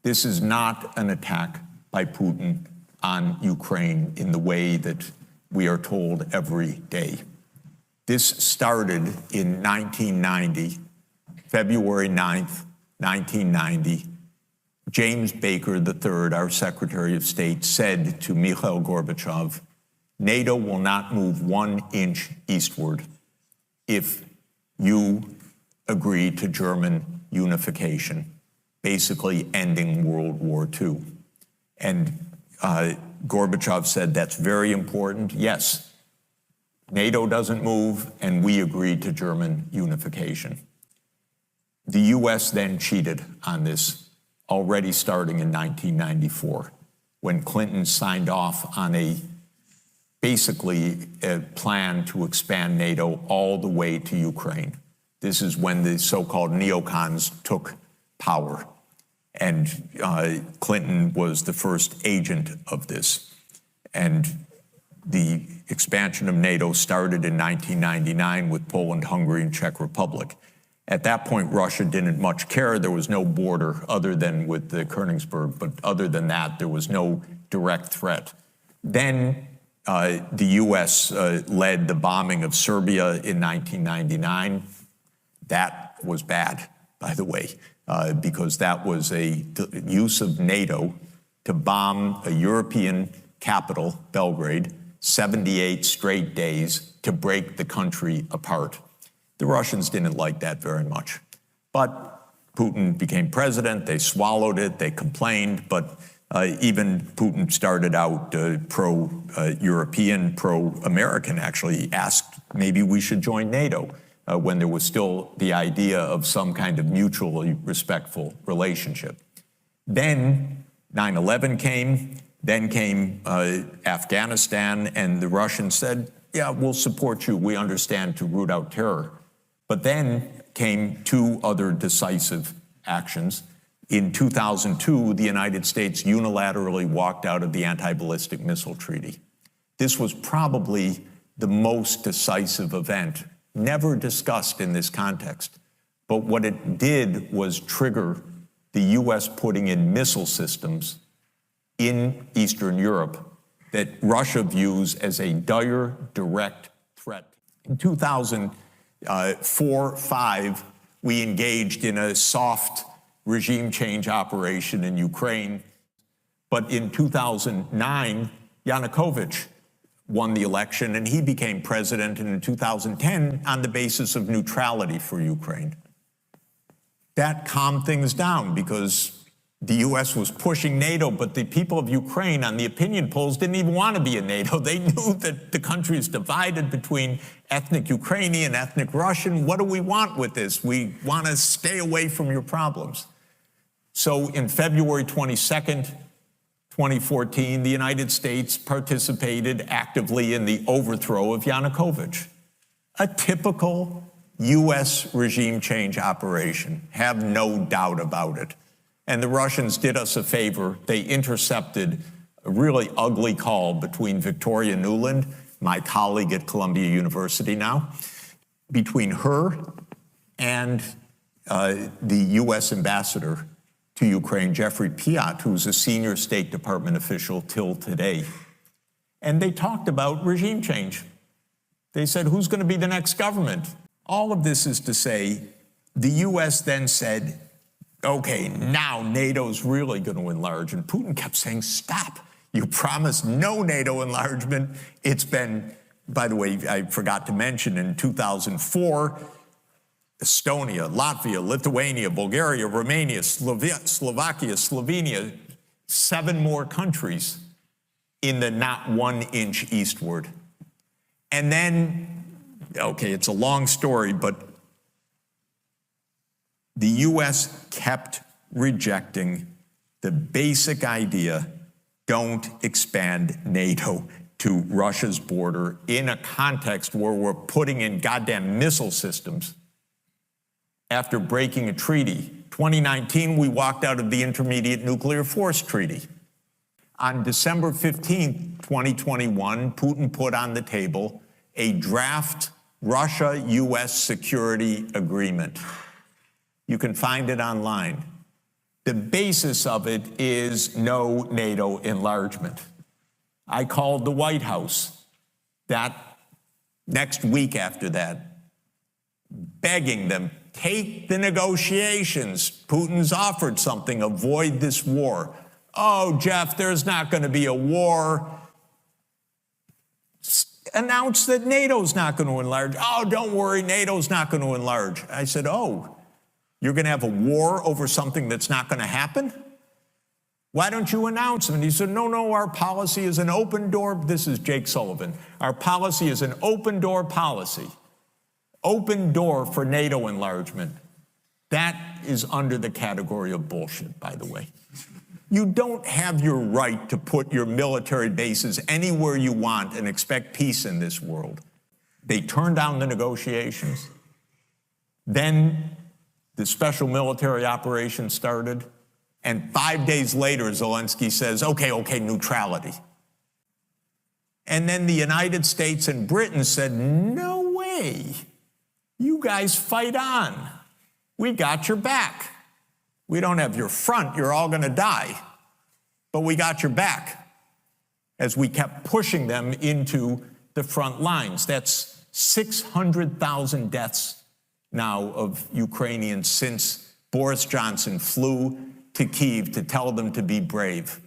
This is not an attack by Putin on Ukraine in the way that we are told every day. This started in 1990, February 9th, 1990. James Baker III, our Secretary of State, said to Mikhail Gorbachev, NATO will not move 1 inch eastward if you agree to German unification, basically ending World War II. And Gorbachev said, that's very important. Yes, NATO doesn't move, and we agreed to German unification. The US then cheated on this, already starting in 1994, when Clinton signed off on basically a plan to expand NATO all the way to Ukraine. This is when the so-called neocons took power, and Clinton was the first agent of this. And the expansion of NATO started in 1999 with Poland, Hungary, and Czech Republic. At that point, Russia didn't much care. There was no border other than with the Königsberg, but other than that, there was no direct threat. Then the US led the bombing of Serbia in 1999. That was bad, by the way, because that was a use of NATO to bomb a European capital, Belgrade, 78 straight days to break the country apart. The Russians didn't like that very much. But Putin became president, they swallowed it, they complained, but even Putin started out pro-European, pro-American, actually asked maybe we should join NATO when there was still the idea of some kind of mutually respectful relationship. Then 9/11 came, then came Afghanistan, and the Russians said, yeah, we'll support you, we understand, to root out terror. But then came 2 other decisive actions. In 2002, the United States unilaterally walked out of the Anti-Ballistic Missile Treaty. This was probably the most decisive event, never discussed in this context. But what it did was trigger the US putting in missile systems in Eastern Europe that Russia views as a dire, direct threat. In 2004-05, we engaged in a soft regime change operation in Ukraine. But in 2009, Yanukovych won the election and he became president, and in 2010 on the basis of neutrality for Ukraine. That calmed things down because the US was pushing NATO, but the people of Ukraine on the opinion polls didn't even want to be in NATO. They knew that the country is divided between ethnic Ukrainian, ethnic Russian. What do we want with this? We want to stay away from your problems. So in February 22nd, 2014, the United States participated actively in the overthrow of Yanukovych. A typical US regime change operation, have no doubt about it. And the Russians did us a favor. They intercepted a really ugly call between Victoria Nuland, my colleague at Columbia University now, between her and the US ambassador to Ukraine, Jeffrey Piat, who's a senior State Department official till today. And they talked about regime change. They said, who's going to be the next government? All of this is to say, the US then said, okay, now NATO's really going to enlarge. And Putin kept saying, stop. You promised no NATO enlargement. It's been, by the way, I forgot to mention, in 2004, Estonia, Latvia, Lithuania, Bulgaria, Romania, Slovakia, Slovenia, 7 more countries in the not 1 inch eastward. And then, okay, it's a long story, but the US kept rejecting the basic idea, don't expand NATO to Russia's border in a context where we're putting in goddamn missile systems after breaking a treaty. 2019, we walked out of the Intermediate Nuclear Force Treaty. On December 15th, 2021, Putin put on the table a draft Russia-US security agreement. You can find it online. The basis of it is no NATO enlargement. I called the White House that next week after that, begging them, take the negotiations. Putin's offered something, avoid this war. Oh, Jeff, there's not going to be a war. Announce that NATO's not going to enlarge. Oh, don't worry, NATO's not going to enlarge. I said, oh, you're going to have a war over something that's not going to happen? Why don't you announce them? And he said, no, our policy is an open door. This is Jake Sullivan. Our policy is an open door policy. Open door for NATO enlargement. That is under the category of bullshit, by the way. You don't have your right to put your military bases anywhere you want and expect peace in this world. They turned down the negotiations. Then the special military operation started. And 5 days later, Zelensky says, okay, neutrality. And then the United States and Britain said, no way. You guys fight on. We got your back. We don't have your front. You're all going to die. But we got your back as we kept pushing them into the front lines. That's 600,000 deaths now of Ukrainians since Boris Johnson flew to Kyiv to tell them to be brave.